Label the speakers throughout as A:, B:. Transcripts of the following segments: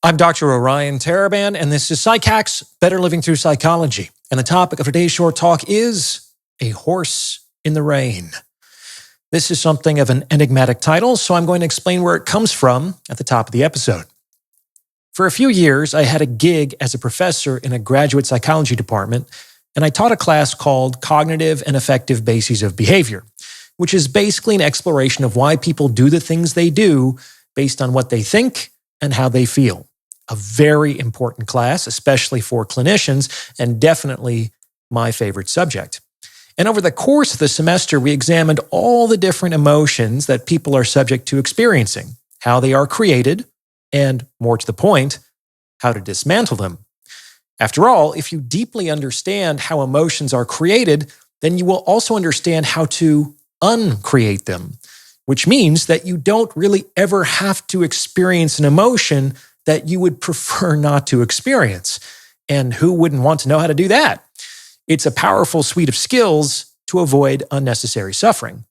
A: I'm Dr. Orion Taraban, and this is PsycHack's Better Living Through Psychology. And the topic of today's short talk is A Horse in the Rain. This is something of an enigmatic title, so I'm going to explain where it comes from at the top of the episode. For a few years, I had a gig as a professor in a graduate psychology department, and I taught a class called Cognitive and Affective Bases of Behavior, which is basically an exploration of why people do the things they do based on what they think and how they feel. A very important class, especially for clinicians, and definitely my favorite subject. And over the course of the semester, we examined all the different emotions that people are subject to experiencing, how they are created, and more to the point, how to dismantle them. After all, if you deeply understand how emotions are created, then you will also understand how to uncreate them, which means that you don't really ever have to experience an emotion that you would prefer not to experience. And who wouldn't want to know how to do that? It's a powerful suite of skills to avoid unnecessary suffering.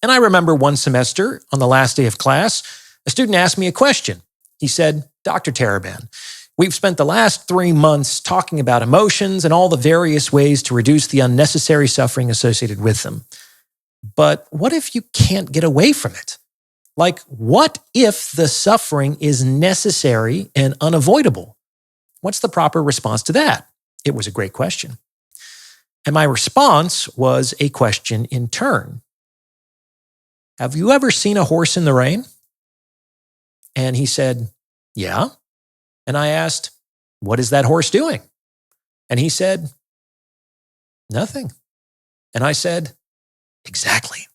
A: And I remember one semester, on the last day of class, a student asked me a question. He said, "Dr. Taraban, we've spent the last 3 months talking about emotions and all the various ways to reduce the unnecessary suffering associated with them. But what if you can't get away from it? Like, what if the suffering is necessary and unavoidable? What's the proper response to that?" It was a great question. And my response was a question in turn. Have you ever seen a horse in the rain? And he said, yeah. And I asked, what is that horse doing? And he said, nothing. And I said, exactly.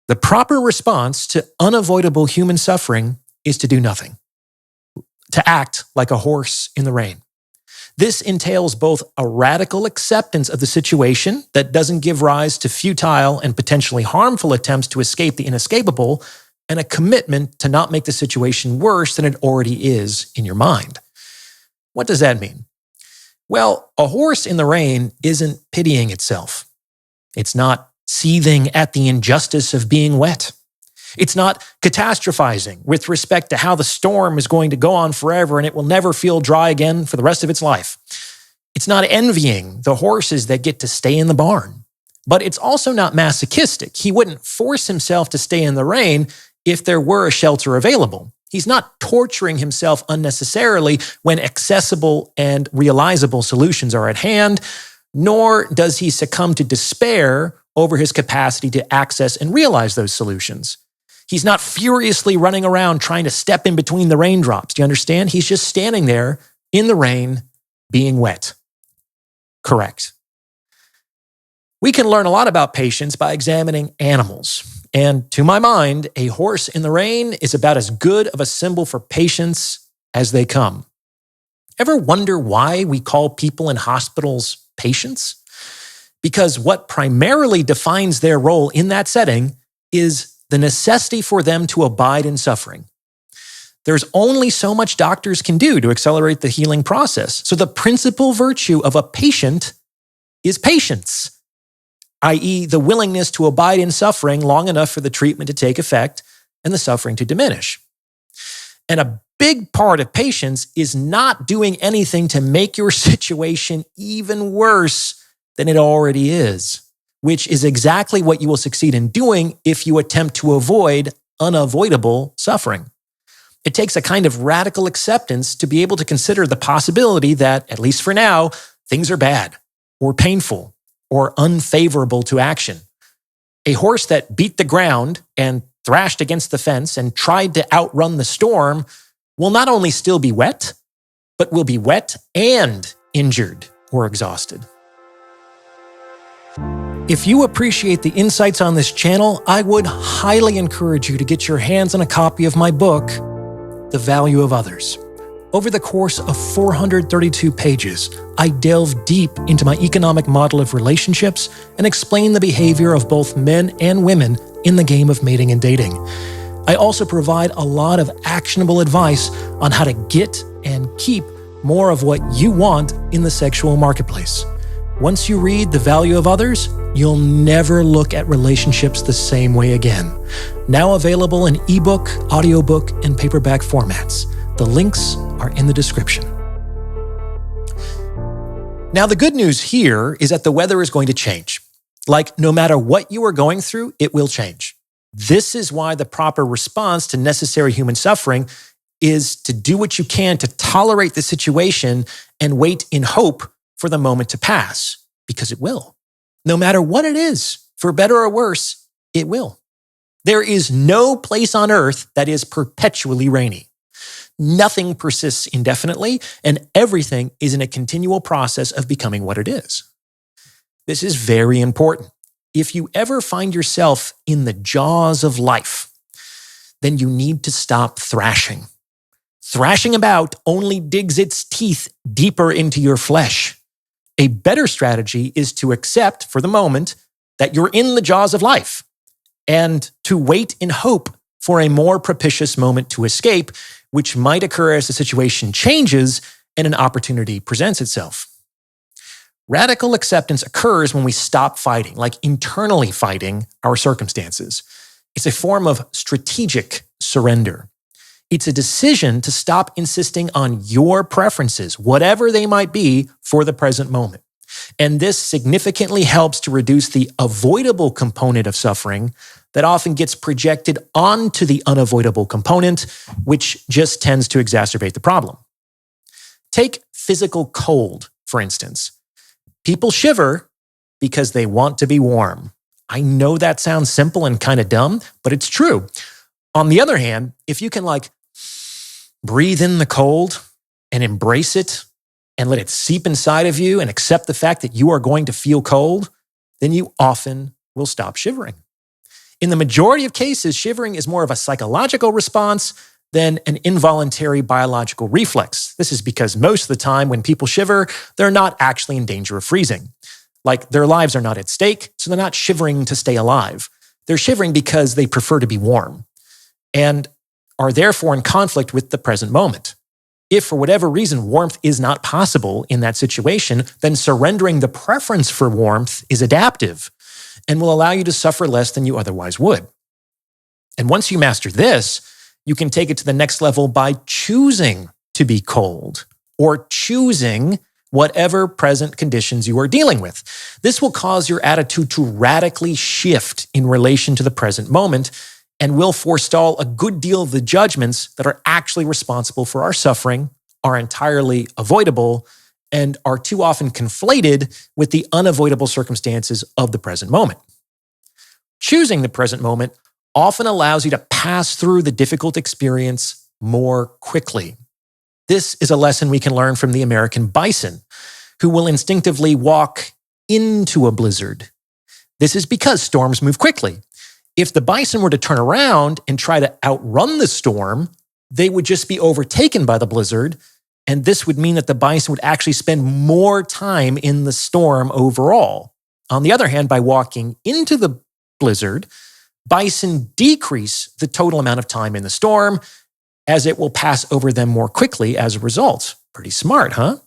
A: The proper response to unavoidable human suffering is to do nothing, to act like a horse in the rain. This entails both a radical acceptance of the situation that doesn't give rise to futile and potentially harmful attempts to escape the inescapable, and a commitment to not make the situation worse than it already is in your mind. What does that mean? Well, a horse in the rain isn't pitying itself. It's not seething at the injustice of being wet. It's not catastrophizing with respect to how the storm is going to go on forever and it will never feel dry again for the rest of its life. It's not envying the horses that get to stay in the barn. But it's also not masochistic. He wouldn't force himself to stay in the rain if there were a shelter available. He's not torturing himself unnecessarily when accessible and realizable solutions are at hand, nor does he succumb to despair over his capacity to access and realize those solutions. He's not furiously running around trying to step in between the raindrops. Do you understand? He's just standing there in the rain, being wet. Correct. We can learn a lot about patience by examining animals. And to my mind, a horse in the rain is about as good of a symbol for patience as they come. Ever wonder why we call people in hospitals patients? Because what primarily defines their role in that setting is the necessity for them to abide in suffering. There's only so much doctors can do to accelerate the healing process. So the principal virtue of a patient is patience, i.e., the willingness to abide in suffering long enough for the treatment to take effect and the suffering to diminish. And a big part of patience is not doing anything to make your situation even worse than it already is, which is exactly what you will succeed in doing if you attempt to avoid unavoidable suffering. It takes a kind of radical acceptance to be able to consider the possibility that, at least for now, things are bad or painful or unfavorable to action. A horse that beat the ground and thrashed against the fence and tried to outrun the storm will not only still be wet, but will be wet and injured or exhausted. If you appreciate the insights on this channel, I would highly encourage you to get your hands on a copy of my book, The Value of Others. Over the course of 432 pages, I delve deep into my economic model of relationships and explain the behavior of both men and women in the game of mating and dating. I also provide a lot of actionable advice on how to get and keep more of what you want in the sexual marketplace. Once you read The Value of Others, you'll never look at relationships the same way again. Now available in ebook, audiobook, and paperback formats. The links are in the description. Now, the good news here is that the weather is going to change. Like, no matter what you are going through, it will change. This is why the proper response to necessary human suffering is to do what you can to tolerate the situation and wait in hope for the moment to pass, because it will. No matter what it is, for better or worse, it will. There is no place on earth that is perpetually rainy. Nothing persists indefinitely, and everything is in a continual process of becoming what it is. This is very important. If you ever find yourself in the jaws of life, then you need to stop thrashing. Thrashing about only digs its teeth deeper into your flesh. A better strategy is to accept, for the moment, that you're in the jaws of life and to wait in hope for a more propitious moment to escape, which might occur as the situation changes and an opportunity presents itself. Radical acceptance occurs when we stop fighting, like internally fighting our circumstances. It's a form of strategic surrender. It's a decision to stop insisting on your preferences, whatever they might be, for the present moment. And this significantly helps to reduce the avoidable component of suffering that often gets projected onto the unavoidable component, which just tends to exacerbate the problem. Take physical cold, for instance. People shiver because they want to be warm. I know that sounds simple and kind of dumb, but it's true. On the other hand, if you can breathe in the cold and embrace it and let it seep inside of you and accept the fact that you are going to feel cold, then you often will stop shivering. In the majority of cases, shivering is more of a psychological response than an involuntary biological reflex. This is because most of the time when people shiver, they're not actually in danger of freezing. Like, their lives are not at stake, so they're not shivering to stay alive. They're shivering because they prefer to be warm and are therefore in conflict with the present moment. If for whatever reason warmth is not possible in that situation, then surrendering the preference for warmth is adaptive and will allow you to suffer less than you otherwise would. And once you master this, you can take it to the next level by choosing to be cold or choosing whatever present conditions you are dealing with. This will cause your attitude to radically shift in relation to the present moment and will forestall a good deal of the judgments that are actually responsible for our suffering, are entirely avoidable, and are too often conflated with the unavoidable circumstances of the present moment. Choosing the present moment often allows you to pass through the difficult experience more quickly. This is a lesson we can learn from the American bison, who will instinctively walk into a blizzard. This is because storms move quickly. If the bison were to turn around and try to outrun the storm, they would just be overtaken by the blizzard, and this would mean that the bison would actually spend more time in the storm overall. On the other hand, by walking into the blizzard, bison decrease the total amount of time in the storm, as it will pass over them more quickly as a result. Pretty smart, huh?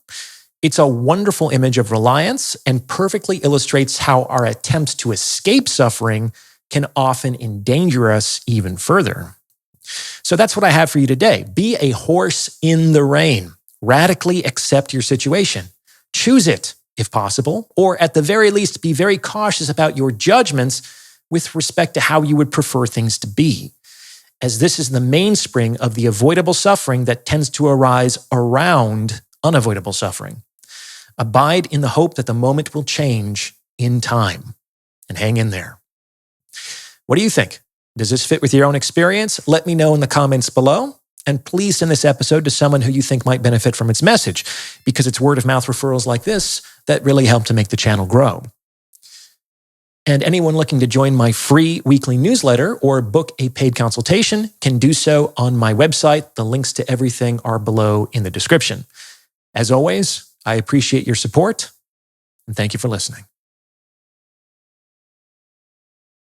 A: It's a wonderful image of reliance and perfectly illustrates how our attempts to escape suffering can often endanger us even further. So that's what I have for you today. Be a horse in the rain. Radically accept your situation. Choose it, if possible, or at the very least, be very cautious about your judgments with respect to how you would prefer things to be, as this is the mainspring of the avoidable suffering that tends to arise around unavoidable suffering. Abide in the hope that the moment will change in time, and hang in there. What do you think? Does this fit with your own experience? Let me know in the comments below. And please send this episode to someone who you think might benefit from its message, because it's word of mouth referrals like this that really help to make the channel grow. And anyone looking to join my free weekly newsletter or book a paid consultation can do so on my website. The links to everything are below in the description. As always, I appreciate your support, and thank you for listening.